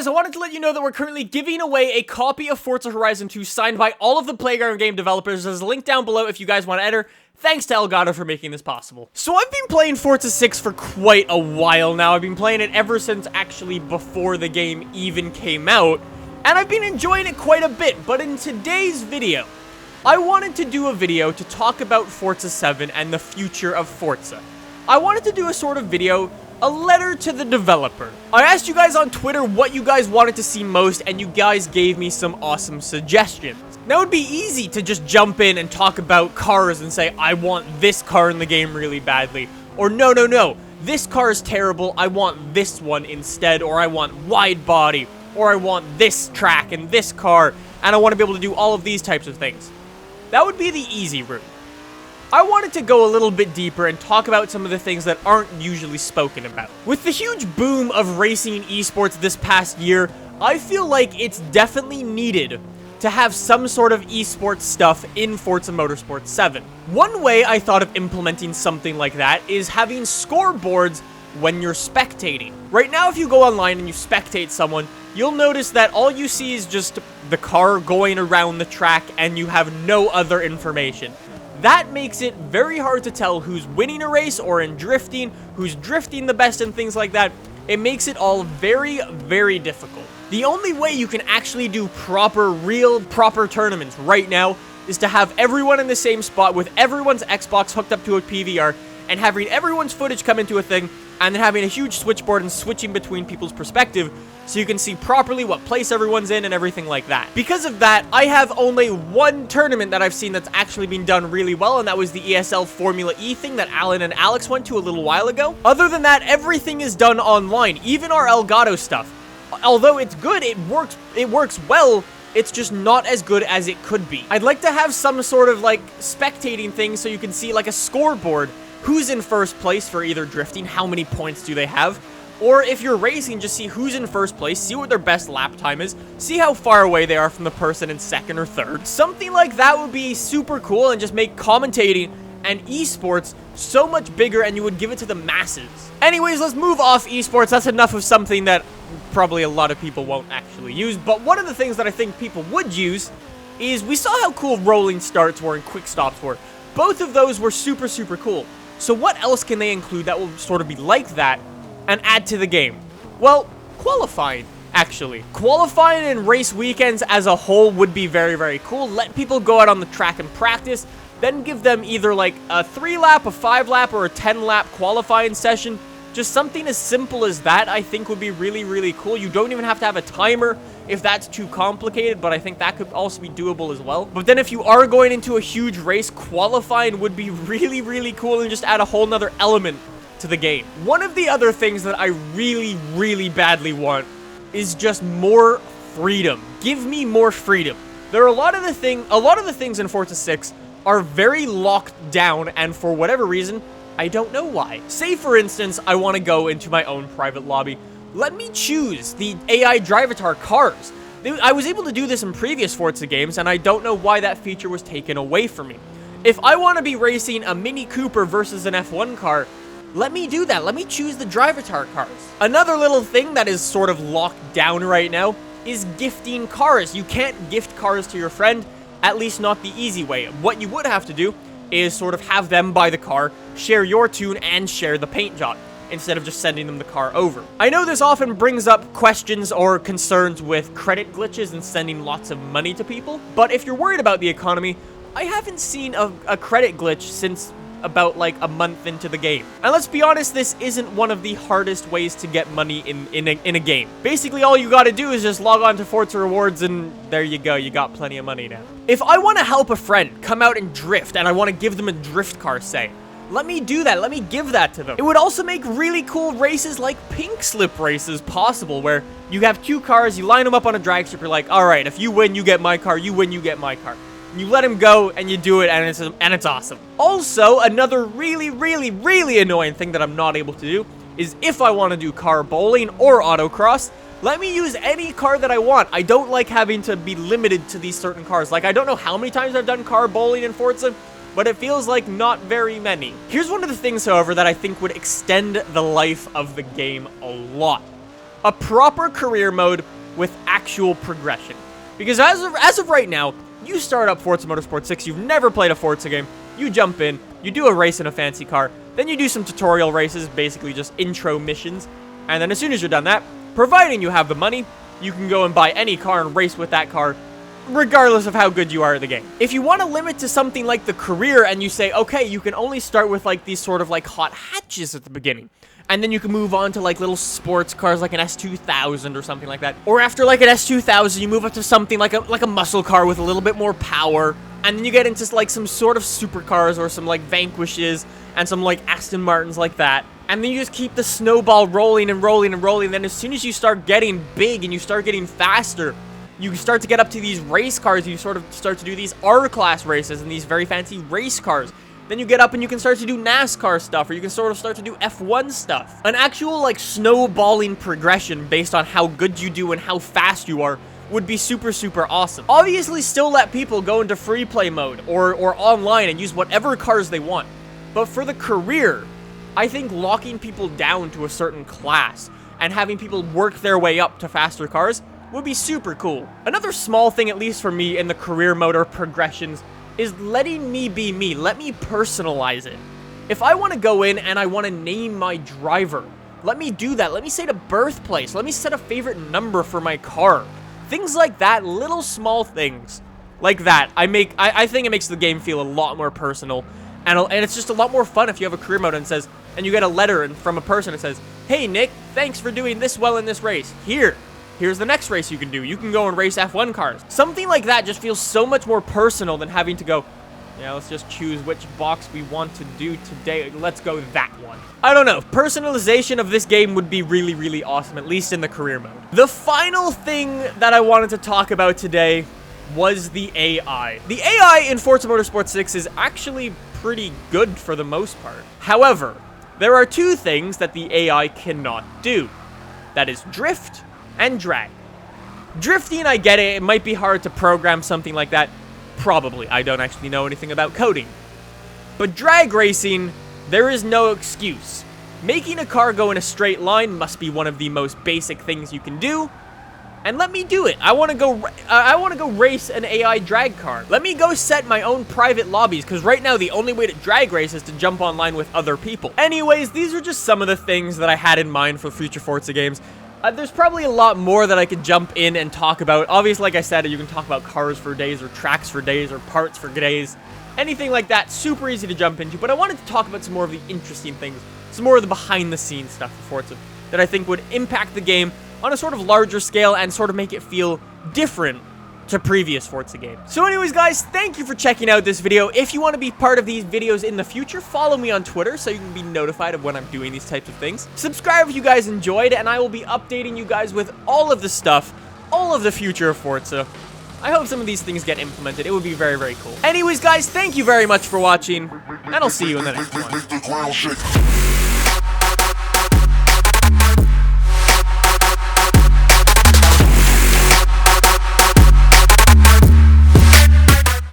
guys, I wanted to let you know that we're currently giving away a copy of Forza Horizon 2 signed by all of the Playground game developers. There's a link down below if you guys want to enter. Thanks to Elgato for making this possible. So I've been playing Forza 6 for quite a while now. I've been playing it ever since actually before the game even came out, and I've been enjoying it quite a bit. But in today's video, I wanted to do a video to talk about Forza 7 and the future of Forza. I wanted to do a sort of video, a letter to the developer. I asked you guys on Twitter what you guys wanted to see most, and you guys gave me some awesome suggestions. Now, it would be easy to just jump in and talk about cars and say, I want this car in the game really badly. Or, no, this car is terrible, I want this one instead. Or, I want wide body. Or, I want this track and this car. And I want to be able to do all of these types of things. That would be the easy route. I wanted to go a little bit deeper and talk about some of the things that aren't usually spoken about. With the huge boom of racing esports this past year, I feel like it's definitely needed to have some sort of esports stuff in Forza Motorsport 7. One way I thought of implementing something like that is having scoreboards when you're spectating. Right now, if you go online and you spectate someone, you'll notice that all you see is just the car going around the track and you have no other information. That makes it very hard to tell who's winning a race or in drifting, who's drifting the best and things like that. It makes it all very, very difficult. The only way you can actually do proper tournaments right now is to have everyone in the same spot with everyone's Xbox hooked up to a PVR and having everyone's footage come into a thing and then having a huge switchboard and switching between people's perspective so you can see properly what place everyone's in and everything like that. Because of that, I have only one tournament that I've seen that's actually been done really well, and that was the ESL Formula E thing that Alan and Alex went to a little while ago. Other than that, everything is done online, even our Elgato stuff. Although it's good, it works well, it's just not as good as it could be. I'd like to have some sort of like spectating thing so you can see like a scoreboard, who's in first place for either drifting, how many points do they have, or if you're racing, just see who's in first place, see what their best lap time is, see how far away they are from the person in second or third. Something like that would be super cool and just make commentating and esports so much bigger, and you would give it to the masses. Anyways, let's move off esports. That's enough of something that probably a lot of people won't actually use. But one of the things that I think people would use is, we saw how cool rolling starts were and quick stops were. Both of those were super, super cool. So what else can they include that will sort of be like that and add to the game? Well, qualifying, actually. Qualifying and race weekends as a whole would be very, very cool. Let people go out on the track and practice, then give them either like a 3-lap, a 5-lap, or a 10-lap qualifying session. Just something as simple as that, I think, would be really, really cool. You don't even have to have a timer if that's too complicated, but I think that could also be doable as well. But then if you are going into a huge race, qualifying would be really, really cool and just add a whole nother element to the game. One of the other things that I really, really badly want is just more freedom. Give me more freedom. There are a lot of the things in Forza 6 are very locked down, and for whatever reason, I don't know why. Say, for instance, I want to go into my own private lobby. Let me choose the AI Drivatar cars. I was able to do this in previous Forza games, and I don't know why that feature was taken away from me. If I want to be racing a Mini Cooper versus an F1 car, let me do that. Let me choose the Drivatar cars. Another little thing that is sort of locked down right now is gifting cars. You can't gift cars to your friend, at least not the easy way. What you would have to do is sort of have them buy the car, share your tune, and share the paint job, instead of just sending them the car over. I know this often brings up questions or concerns with credit glitches and sending lots of money to people, but if you're worried about the economy, I haven't seen a credit glitch since about like a month into the game. And let's be honest, this isn't one of the hardest ways to get money in a game. Basically, all you gotta do is just log on to Forza Rewards and there you go, you got plenty of money now. If I want to help a friend come out and drift and I want to give them a drift car, say, let me do that, let me give that to them. It would also make really cool races like pink slip races possible, where you have two cars, you line them up on a drag strip, you're like, alright, if you win, you get my car, you win, you get my car. You let him go, and you do it, and it's awesome. Also, another really, really, really annoying thing that I'm not able to do is if I want to do car bowling or autocross, let me use any car that I want. I don't like having to be limited to these certain cars. Like, I don't know how many times I've done car bowling in Forza, but it feels like not very many. Here's one of the things, however, that I think would extend the life of the game a lot. a proper career mode with actual progression. Because as of right now, you start up Forza Motorsport 6, you've never played a Forza game, you jump in, you do a race in a fancy car, then you do some tutorial races, basically just intro missions, and then as soon as you're done that, providing you have the money, you can go and buy any car and race with that car, regardless of how good you are at the game. If you want to limit to something like the career and you say, okay, you can only start with like these sort of like hot hatches at the beginning, and then you can move on to like little sports cars like an S2000 or something like that. Or after like an S2000, you move up to something like a muscle car with a little bit more power. And then you get into like some sort of supercars or some like Vanquishes and some like Aston Martins like that. And then you just keep the snowball rolling and rolling and rolling. And then as soon as you start getting big and you start getting faster, you start to get up to these race cars. You sort of start to do these R-class races and these very fancy race cars. Then you get up and you can start to do NASCAR stuff, or you can sort of start to do F1 stuff. An actual, like, snowballing progression based on how good you do and how fast you are would be super, super awesome. Obviously, still let people go into free play mode or online and use whatever cars they want. But for the career, I think locking people down to a certain class and having people work their way up to faster cars would be super cool. Another small thing, at least for me, in the career mode or progressions is letting me be me. Let me personalize it. If I want to go in and I want to name my driver, let me do that. Let me say the birthplace. Let me set a favorite number for my car. Things like that, little small things like that. I think it makes the game feel a lot more personal, and it's just a lot more fun if you have a career mode and you get a letter from a person that says, "Hey Nick, thanks for doing this well in this race. Here's the next race you can do. You can go and race F1 cars." Something like that just feels so much more personal than having to go, yeah, let's just choose which box we want to do today. Let's go that one. I don't know. Personalization of this game would be really, really awesome, at least in the career mode. The final thing that I wanted to talk about today was the AI. The AI in Forza Motorsport 6 is actually pretty good for the most part. However, there are two things that the AI cannot do. That is drift and drag. Drifting, I get it. It might be hard to program something like that. Probably. I don't actually know anything about coding. But drag racing, there is no excuse. Making a car go in a straight line must be one of the most basic things you can do. And let me do it. I want to go race an AI drag car. Let me go set my own private lobbies, because right now the only way to drag race is to jump online with other people. Anyways, these are just some of the things that I had in mind for future Forza games. There's probably a lot more that I could jump in and talk about. Obviously, like I said, you can talk about cars for days, or tracks for days, or parts for days. Anything like that, super easy to jump into. But I wanted to talk about some more of the interesting things, some more of the behind-the-scenes stuff for Forza that I think would impact the game on a sort of larger scale and sort of make it feel different to previous Forza games. So anyways, guys, thank you for checking out this video. If you want to be part of these videos in the future, follow me on Twitter so you can be notified of when I'm doing these types of things. Subscribe if you guys enjoyed, and I will be updating you guys with all of the stuff, all of the future of Forza. I hope some of these things get implemented. It would be very, very cool. Anyways, guys, thank you very much for watching, and I'll see you in the next one.